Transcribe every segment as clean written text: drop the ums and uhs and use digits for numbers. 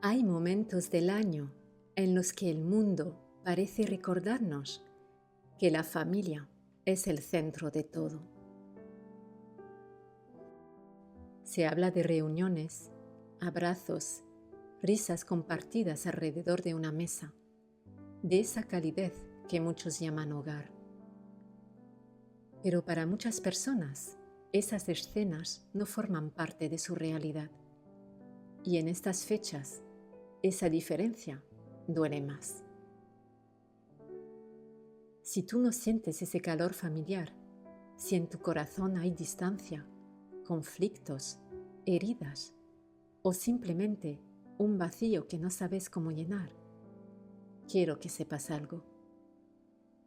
Hay momentos del año en los que el mundo parece recordarnos que la familia es el centro de todo. Se habla de reuniones, abrazos, risas compartidas alrededor de una mesa, de esa calidez que muchos llaman hogar. Pero para muchas personas, esas escenas no forman parte de su realidad. Y en estas fechas, esa diferencia duele más. Si tú no sientes ese calor familiar, si en tu corazón hay distancia, conflictos, heridas o simplemente un vacío que no sabes cómo llenar, quiero que sepas algo.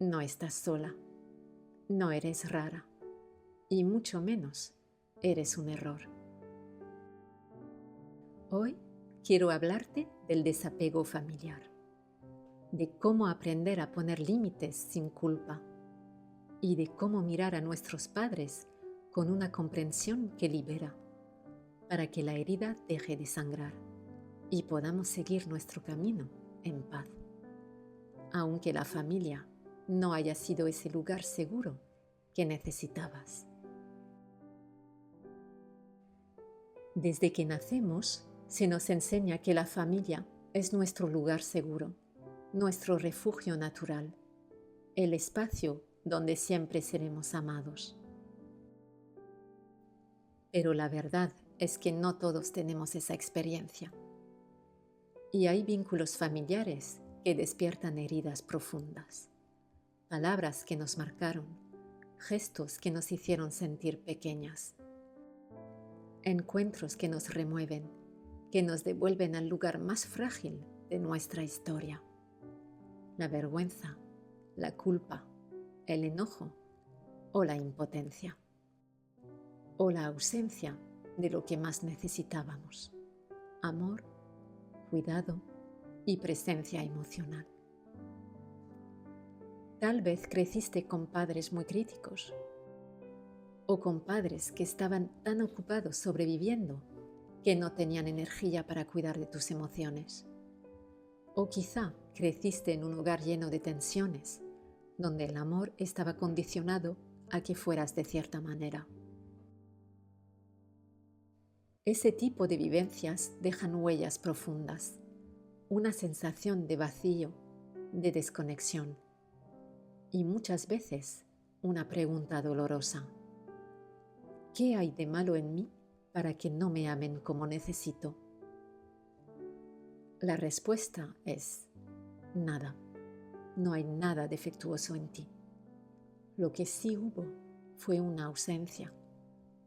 No estás sola, no eres rara y mucho menos eres un error. Hoy quiero hablarte del desapego familiar, de cómo aprender a poner límites sin culpa y de cómo mirar a nuestros padres con una comprensión que libera, para que la herida deje de sangrar y podamos seguir nuestro camino en paz. Aunque la familia no haya sido ese lugar seguro que necesitabas. Desde que nacemos, se nos enseña que la familia es nuestro lugar seguro, nuestro refugio natural, el espacio donde siempre seremos amados. Pero la verdad es que no todos tenemos esa experiencia. Y hay vínculos familiares que despiertan heridas profundas, palabras que nos marcaron, gestos que nos hicieron sentir pequeñas, encuentros que nos remueven, que nos devuelven al lugar más frágil de nuestra historia. La vergüenza, la culpa, el enojo o la impotencia. O la ausencia de lo que más necesitábamos: amor, cuidado y presencia emocional. Tal vez creciste con padres muy críticos o con padres que estaban tan ocupados sobreviviendo que no tenían energía para cuidar de tus emociones. O quizá creciste en un hogar lleno de tensiones, donde el amor estaba condicionado a que fueras de cierta manera. Ese tipo de vivencias dejan huellas profundas, una sensación de vacío, de desconexión y muchas veces una pregunta dolorosa: ¿qué hay de malo en mí para que no me amen como necesito? La respuesta es nada. No hay nada defectuoso en ti. Lo que sí hubo fue una ausencia,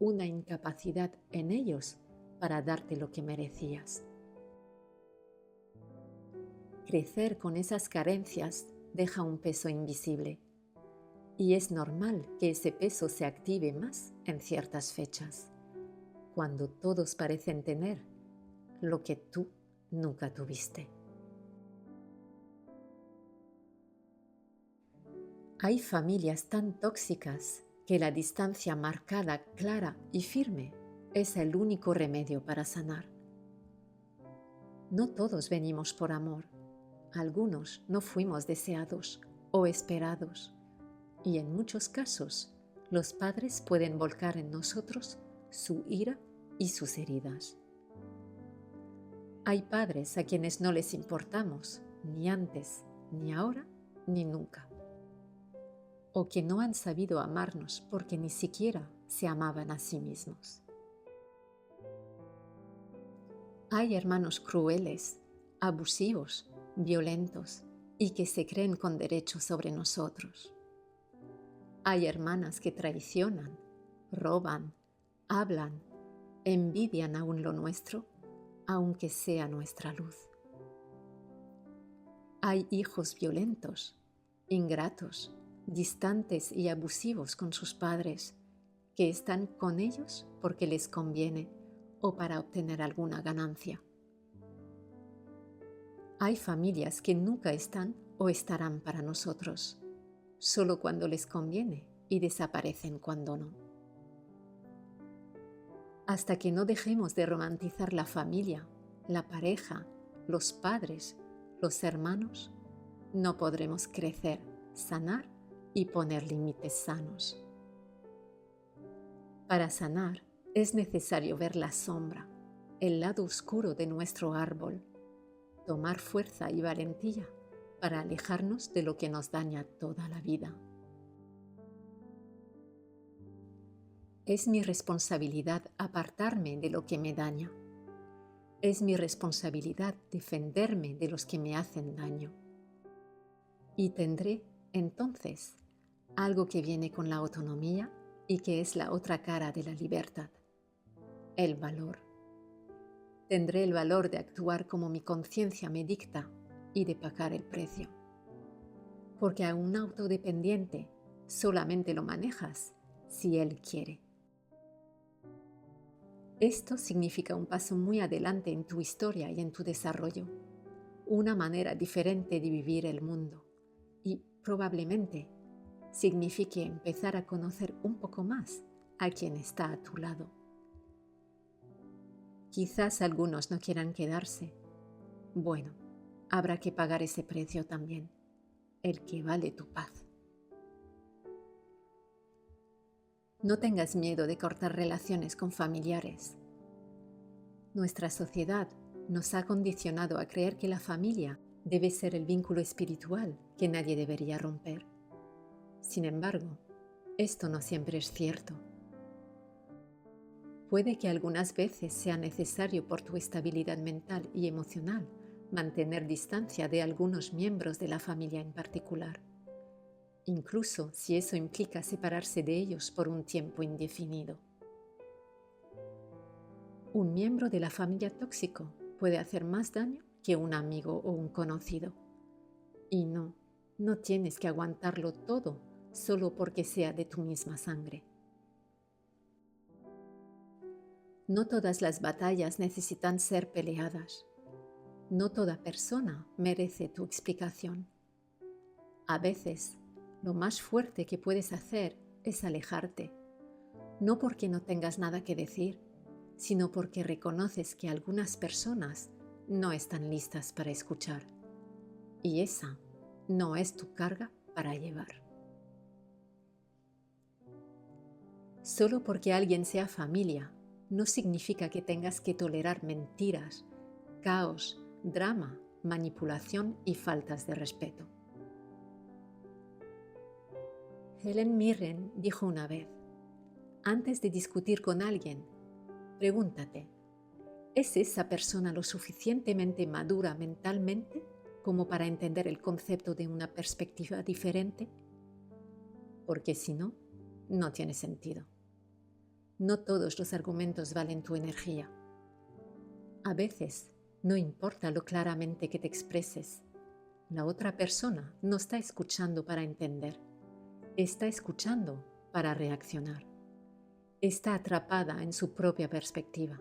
una incapacidad en ellos para darte lo que merecías. Crecer con esas carencias deja un peso invisible y es normal que ese peso se active más en ciertas fechas, cuando todos parecen tener lo que tú nunca tuviste. Hay familias tan tóxicas que la distancia marcada, clara y firme es el único remedio para sanar. No todos venimos por amor, algunos no fuimos deseados o esperados, y en muchos casos los padres pueden volcar en nosotros su ira y sus heridas. Hay padres a quienes no les importamos, ni antes, ni ahora, ni nunca, o que no han sabido amarnos porque ni siquiera se amaban a sí mismos. Hay hermanos crueles, abusivos, violentos y que se creen con derecho sobre nosotros. Hay hermanas que traicionan, roban, hablan, envidian aún lo nuestro, aunque sea nuestra luz. Hay hijos violentos, ingratos, distantes y abusivos con sus padres, que están con ellos porque les conviene o para obtener alguna ganancia. Hay familias que nunca están o estarán para nosotros, solo cuando les conviene y desaparecen cuando no. Hasta que no dejemos de romantizar la familia, la pareja, los padres, los hermanos, no podremos crecer, sanar y poner límites sanos. Para sanar es necesario ver la sombra, el lado oscuro de nuestro árbol, tomar fuerza y valentía para alejarnos de lo que nos daña toda la vida. Es mi responsabilidad apartarme de lo que me daña. Es mi responsabilidad defenderme de los que me hacen daño. Y tendré, entonces, algo que viene con la autonomía y que es la otra cara de la libertad: el valor. Tendré el valor de actuar como mi conciencia me dicta y de pagar el precio. Porque a un autodependiente solamente lo manejas si él quiere. Esto significa un paso muy adelante en tu historia y en tu desarrollo, una manera diferente de vivir el mundo y probablemente signifique empezar a conocer un poco más a quien está a tu lado. Quizás algunos no quieran quedarse. Bueno, habrá que pagar ese precio también, el que vale tu paz. No tengas miedo de cortar relaciones con familiares. Nuestra sociedad nos ha condicionado a creer que la familia debe ser el vínculo espiritual que nadie debería romper. Sin embargo, esto no siempre es cierto. Puede que algunas veces sea necesario por tu estabilidad mental y emocional mantener distancia de algunos miembros de la familia en particular, incluso si eso implica separarse de ellos por un tiempo indefinido. Un miembro de la familia tóxico puede hacer más daño que un amigo o un conocido. Y no tienes que aguantarlo todo solo porque sea de tu misma sangre. No todas las batallas necesitan ser peleadas. No toda persona merece tu explicación. A veces, lo más fuerte que puedes hacer es alejarte, no porque no tengas nada que decir, sino porque reconoces que algunas personas no están listas para escuchar. Y esa no es tu carga para llevar. Solo porque alguien sea familia, no significa que tengas que tolerar mentiras, caos, drama, manipulación y faltas de respeto. Helen Mirren dijo una vez: antes de discutir con alguien, pregúntate, ¿es esa persona lo suficientemente madura mentalmente como para entender el concepto de una perspectiva diferente? Porque si no, no tiene sentido. No todos los argumentos valen tu energía. A veces, no importa lo claramente que te expreses, la otra persona no está escuchando para entender, está escuchando para reaccionar. Está atrapada en su propia perspectiva.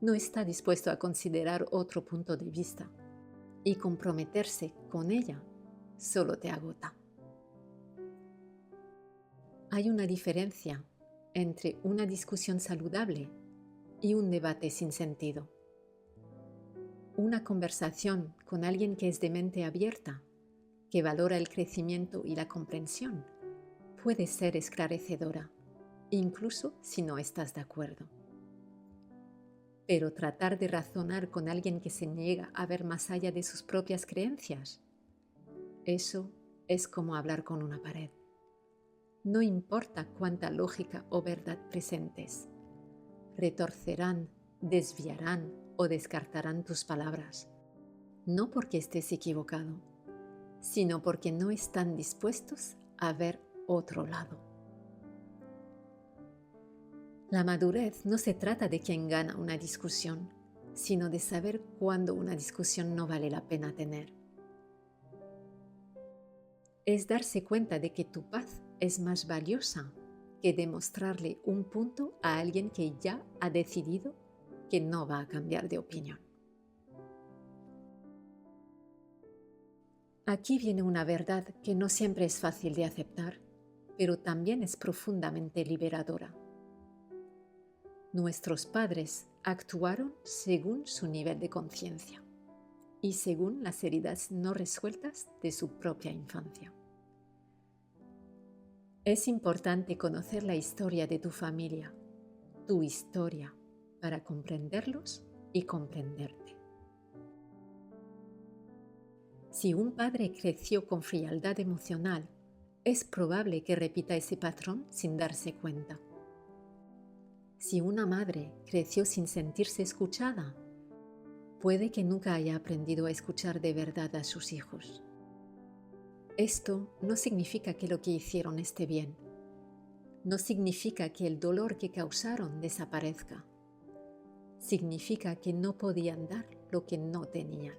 No está dispuesto a considerar otro punto de vista, y comprometerse con ella solo te agota. Hay una diferencia entre una discusión saludable y un debate sin sentido. Una conversación con alguien que es de mente abierta, que valora el crecimiento y la comprensión, puede ser esclarecedora, incluso si no estás de acuerdo. Pero tratar de razonar con alguien que se niega a ver más allá de sus propias creencias, eso es como hablar con una pared. No importa cuánta lógica o verdad presentes, retorcerán, desviarán o descartarán tus palabras, no porque estés equivocado, sino porque no están dispuestos a ver otro lado. La madurez no se trata de quién gana una discusión, sino de saber cuándo una discusión no vale la pena tener. Es darse cuenta de que tu paz es más valiosa que demostrarle un punto a alguien que ya ha decidido que no va a cambiar de opinión. Aquí viene una verdad que no siempre es fácil de aceptar, pero también es profundamente liberadora. Nuestros padres actuaron según su nivel de conciencia. y según las heridas no resueltas de su propia infancia. Es importante conocer la historia de tu familia, tu historia, para comprenderlos y comprenderte. Si un padre creció con frialdad emocional, es probable que repita ese patrón sin darse cuenta. Si una madre creció sin sentirse escuchada, puede que nunca haya aprendido a escuchar de verdad a sus hijos. Esto no significa que lo que hicieron esté bien. No significa que el dolor que causaron desaparezca. Significa que no podían dar lo que no tenían.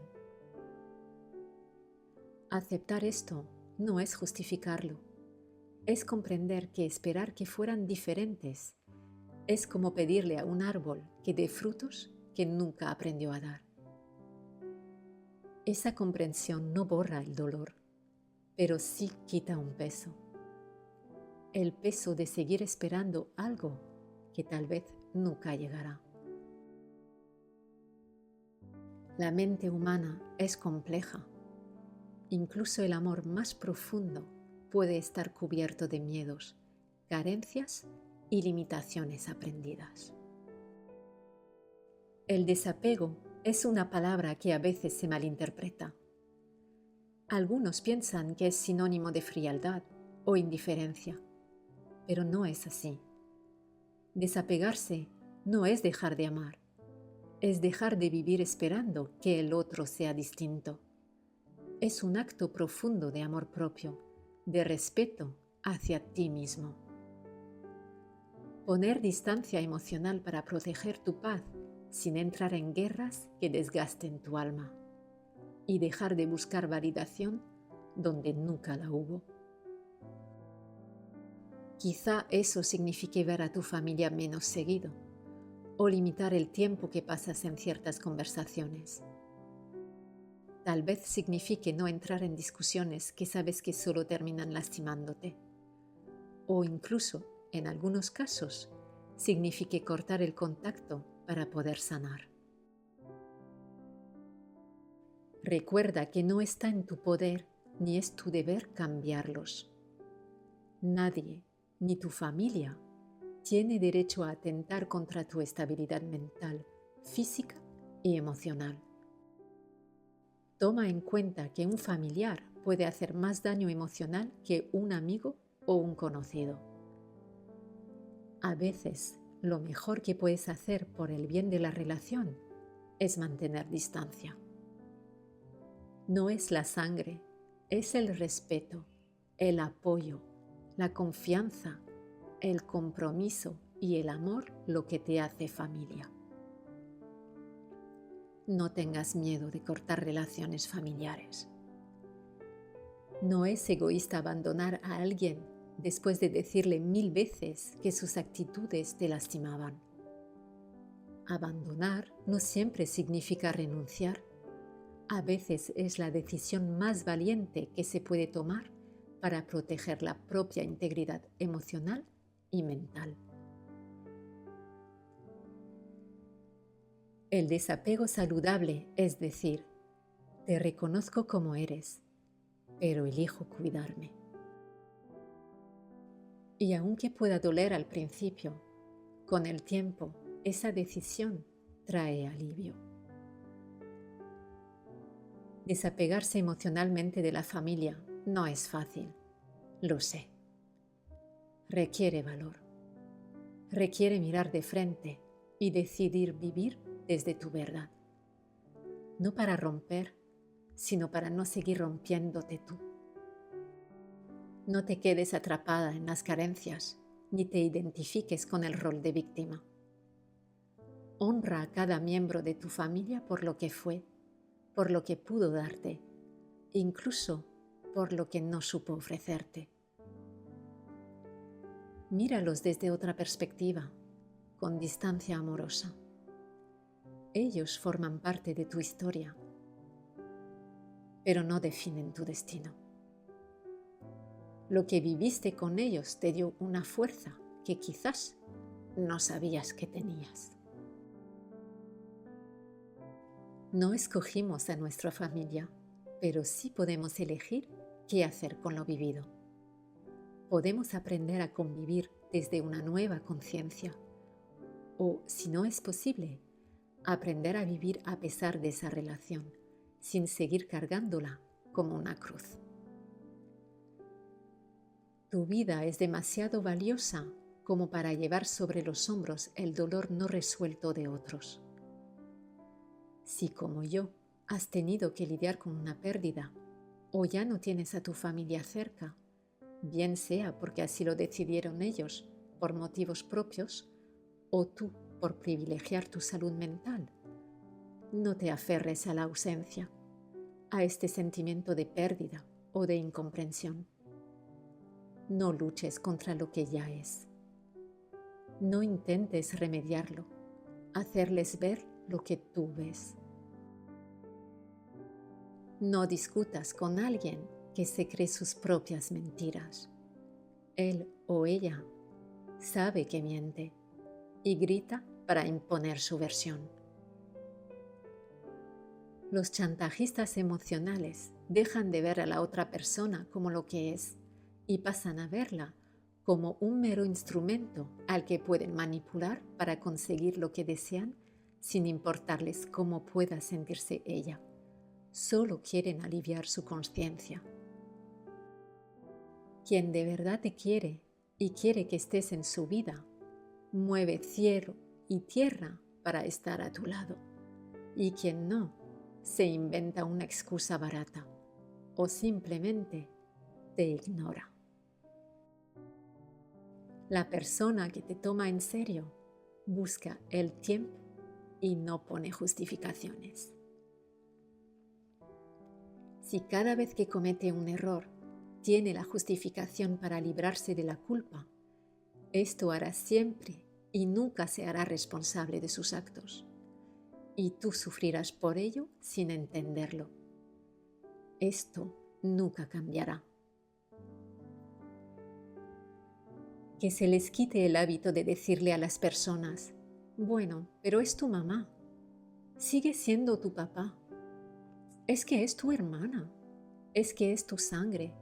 Aceptar esto no es justificarlo. Es comprender que esperar que fueran diferentes es como pedirle a un árbol que dé frutos que nunca aprendió a dar. Esa comprensión no borra el dolor, pero sí quita un peso. El peso de seguir esperando algo que tal vez nunca llegará. La mente humana es compleja. Incluso el amor más profundo puede estar cubierto de miedos, carencias y limitaciones aprendidas. El desapego es una palabra que a veces se malinterpreta. Algunos piensan que es sinónimo de frialdad o indiferencia, pero no es así. Desapegarse no es dejar de amar, es dejar de vivir esperando que el otro sea distinto. Es un acto profundo de amor propio, de respeto hacia ti mismo. Poner distancia emocional para proteger tu paz sin entrar en guerras que desgasten tu alma y dejar de buscar validación donde nunca la hubo. Quizá eso signifique ver a tu familia menos seguido o limitar el tiempo que pasas en ciertas conversaciones. Tal vez signifique no entrar en discusiones que sabes que solo terminan lastimándote. O incluso, en algunos casos, signifique cortar el contacto para poder sanar. Recuerda que no está en tu poder ni es tu deber cambiarlos. Nadie, ni tu familia, tiene derecho a atentar contra tu estabilidad mental, física y emocional. Toma en cuenta que un familiar puede hacer más daño emocional que un amigo o un conocido. A veces, lo mejor que puedes hacer por el bien de la relación es mantener distancia. No es la sangre, es el respeto, el apoyo, la confianza, el compromiso y el amor lo que te hace familia. No tengas miedo de cortar relaciones familiares. No es egoísta abandonar a alguien después de decirle 1000 veces que sus actitudes te lastimaban. Abandonar no siempre significa renunciar. A veces es la decisión más valiente que se puede tomar para proteger la propia integridad emocional y mental. El desapego saludable es decir, te reconozco como eres, pero elijo cuidarme. Y aunque pueda doler al principio, con el tiempo esa decisión trae alivio. Desapegarse emocionalmente de la familia no es fácil, lo sé. Requiere valor. Requiere mirar de frente y decidir vivir desde tu verdad. No para romper, sino para no seguir rompiéndote tú. No te quedes atrapada en las carencias, ni te identifiques con el rol de víctima. Honra a cada miembro de tu familia por lo que fue, por lo que pudo darte, incluso por lo que no supo ofrecerte. Míralos desde otra perspectiva, con distancia amorosa. Ellos forman parte de tu historia, pero no definen tu destino. Lo que viviste con ellos te dio una fuerza que quizás no sabías que tenías. No escogimos a nuestra familia, pero sí podemos elegir qué hacer con lo vivido. Podemos aprender a convivir desde una nueva conciencia o, si no es posible, aprender a vivir a pesar de esa relación, sin seguir cargándola como una cruz. Tu vida es demasiado valiosa como para llevar sobre los hombros el dolor no resuelto de otros. Si, como yo, has tenido que lidiar con una pérdida o ya no tienes a tu familia cerca, bien sea porque así lo decidieron ellos por motivos propios o tú por privilegiar tu salud mental, no te aferres a la ausencia, a este sentimiento de pérdida o de incomprensión. No luches contra lo que ya es. No intentes remediarlo, hacerles ver lo que tú ves. No discutas con alguien que se cree sus propias mentiras. Él o ella sabe que miente y grita para imponer su versión. Los chantajistas emocionales dejan de ver a la otra persona como lo que es y pasan a verla como un mero instrumento al que pueden manipular para conseguir lo que desean sin importarles cómo pueda sentirse ella. Solo quieren aliviar su conciencia. Quien de verdad te quiere y quiere que estés en su vida, mueve cielo y tierra para estar a tu lado. Y quien no, se inventa una excusa barata o simplemente te ignora. La persona que te toma en serio busca el tiempo y no pone justificaciones. Si cada vez que comete un error tiene la justificación para librarse de la culpa, esto hará siempre y nunca se hará responsable de sus actos. Y tú sufrirás por ello sin entenderlo. Esto nunca cambiará. Que se les quite el hábito de decirle a las personas: bueno, pero es tu mamá, sigue siendo tu papá, es que es tu hermana, es que es tu sangre.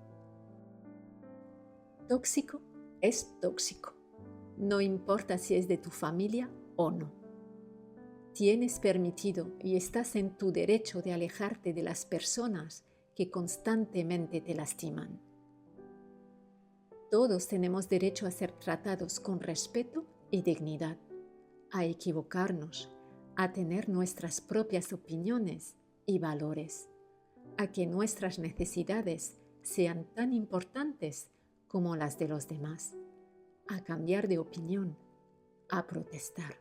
Tóxico es tóxico, no importa si es de tu familia o no. Tienes permitido y estás en tu derecho de alejarte de las personas que constantemente te lastiman. Todos tenemos derecho a ser tratados con respeto y dignidad, a equivocarnos, a tener nuestras propias opiniones y valores, a que nuestras necesidades sean tan importantes como las de los demás, a cambiar de opinión, a protestar.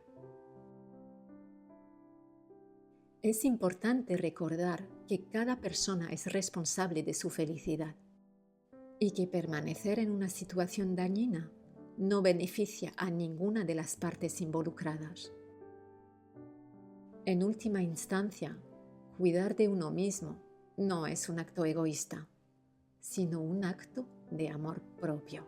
Es importante recordar que cada persona es responsable de su felicidad y que permanecer en una situación dañina no beneficia a ninguna de las partes involucradas. En última instancia, cuidar de uno mismo no es un acto egoísta, sino un acto de amor propio.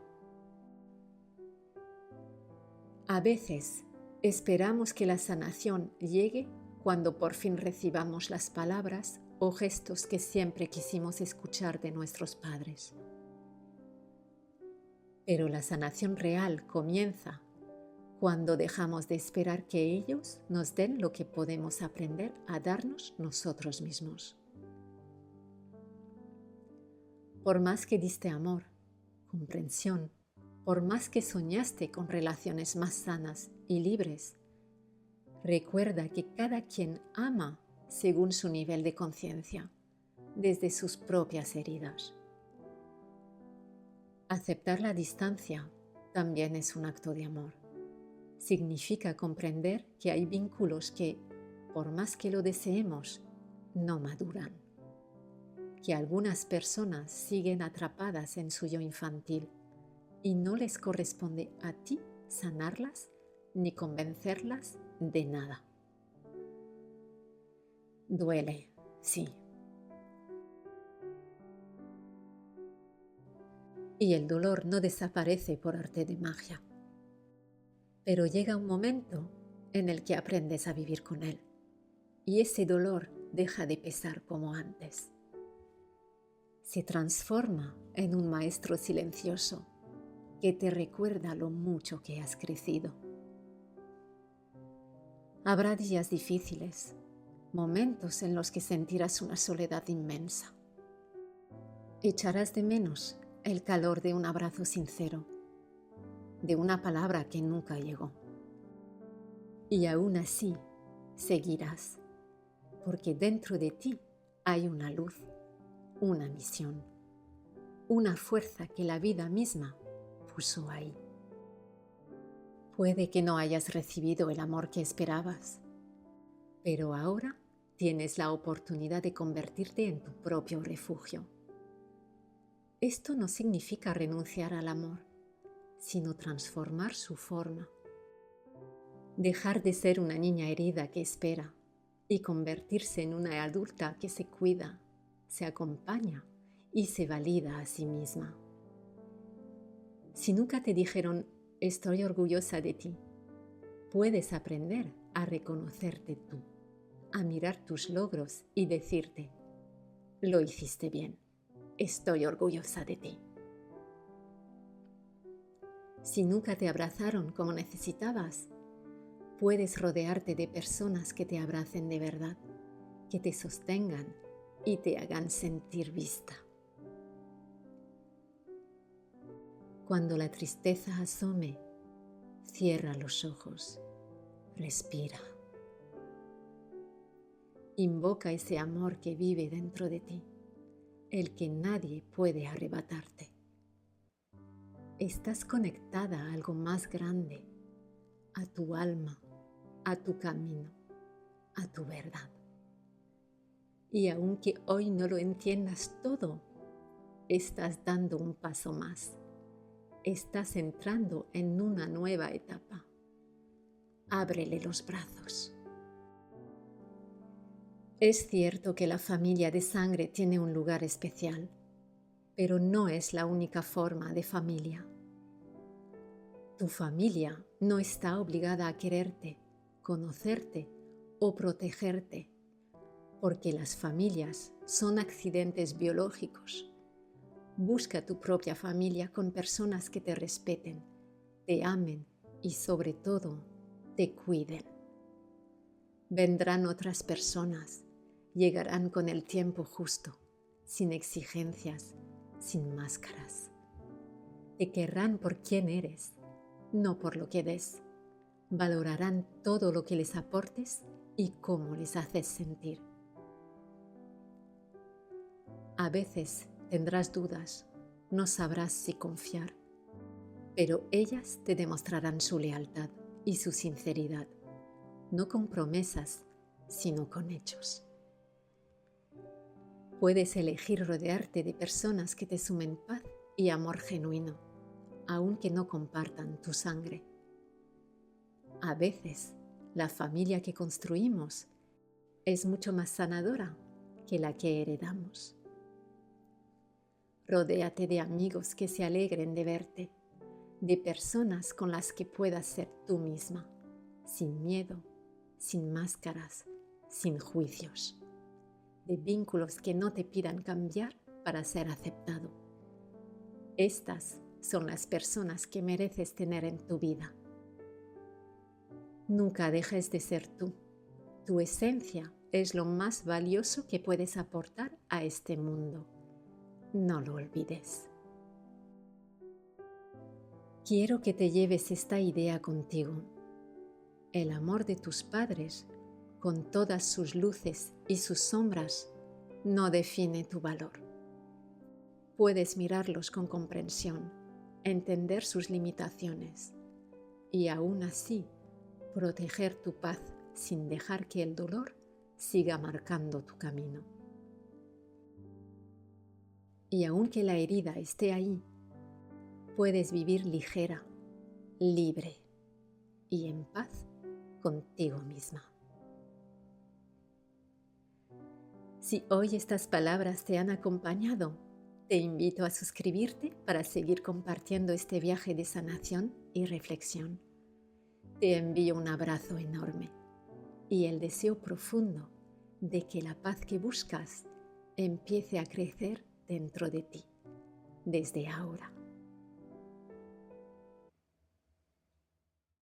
A veces esperamos que la sanación llegue cuando por fin recibamos las palabras o gestos que siempre quisimos escuchar de nuestros padres. Pero la sanación real comienza cuando dejamos de esperar que ellos nos den lo que podemos aprender a darnos nosotros mismos. Por más que diste amor, comprensión, por más que soñaste con relaciones más sanas y libres, recuerda que cada quien ama según su nivel de conciencia, desde sus propias heridas. Aceptar la distancia también es un acto de amor. Significa comprender que hay vínculos que, por más que lo deseemos, no maduran. Que algunas personas siguen atrapadas en su yo infantil y no les corresponde a ti sanarlas ni convencerlas de nada. Duele, sí. Y el dolor no desaparece por arte de magia. Pero llega un momento en el que aprendes a vivir con él. Y ese dolor deja de pesar como antes. Se transforma en un maestro silencioso que te recuerda lo mucho que has crecido. Habrá días difíciles, momentos en los que sentirás una soledad inmensa. Echarás de menos el calor de un abrazo sincero, de una palabra que nunca llegó. Y aún así seguirás, porque dentro de ti hay una luz, una misión, una fuerza que la vida misma puso ahí. Puede que no hayas recibido el amor que esperabas, pero ahora tienes la oportunidad de convertirte en tu propio refugio. Esto no significa renunciar al amor, sino transformar su forma. Dejar de ser una niña herida que espera y convertirse en una adulta que se cuida, se acompaña y se valida a sí misma. Si nunca te dijeron estoy orgullosa de ti, puedes aprender a reconocerte tú, a mirar tus logros y decirte, lo hiciste bien, estoy orgullosa de ti. Si nunca te abrazaron como necesitabas, puedes rodearte de personas que te abracen de verdad, que te sostengan y te hagan sentir vista. Cuando la tristeza asome, cierra los ojos, respira. Invoca ese amor que vive dentro de ti, el que nadie puede arrebatarte. Estás conectada a algo más grande, a tu alma, a tu camino, a tu verdad. Y aunque hoy no lo entiendas todo, estás dando un paso más. Estás entrando en una nueva etapa. Ábrele los brazos. Es cierto que la familia de sangre tiene un lugar especial, pero no es la única forma de familia. Tu familia no está obligada a quererte, conocerte o protegerte, porque las familias son accidentes biológicos. Busca tu propia familia con personas que te respeten, te amen y sobre todo te cuiden. Vendrán otras personas, llegarán con el tiempo justo, sin exigencias, sin máscaras. Te querrán por quién eres, no por lo que des. Valorarán todo lo que les aportes y cómo les haces sentir. A veces tendrás dudas, no sabrás si confiar, pero ellas te demostrarán su lealtad y su sinceridad, no con promesas, sino con hechos. Puedes elegir rodearte de personas que te sumen paz y amor genuino, aunque no compartan tu sangre. A veces, la familia que construimos es mucho más sanadora que la que heredamos. Rodéate de amigos que se alegren de verte, de personas con las que puedas ser tú misma, sin miedo, sin máscaras, sin juicios, de vínculos que no te pidan cambiar para ser aceptado. Estas son las personas que mereces tener en tu vida. Nunca dejes de ser tú. Tu esencia es lo más valioso que puedes aportar a este mundo. No lo olvides. Quiero que te lleves esta idea contigo. El amor de tus padres, con todas sus luces y sus sombras, no define tu valor. Puedes mirarlos con comprensión, entender sus limitaciones y aún así proteger tu paz sin dejar que el dolor siga marcando tu camino. Y aunque la herida esté ahí, puedes vivir ligera, libre y en paz contigo misma. Si hoy estas palabras te han acompañado, te invito a suscribirte para seguir compartiendo este viaje de sanación y reflexión. Te envío un abrazo enorme y el deseo profundo de que la paz que buscas empiece a crecer dentro de ti, desde ahora.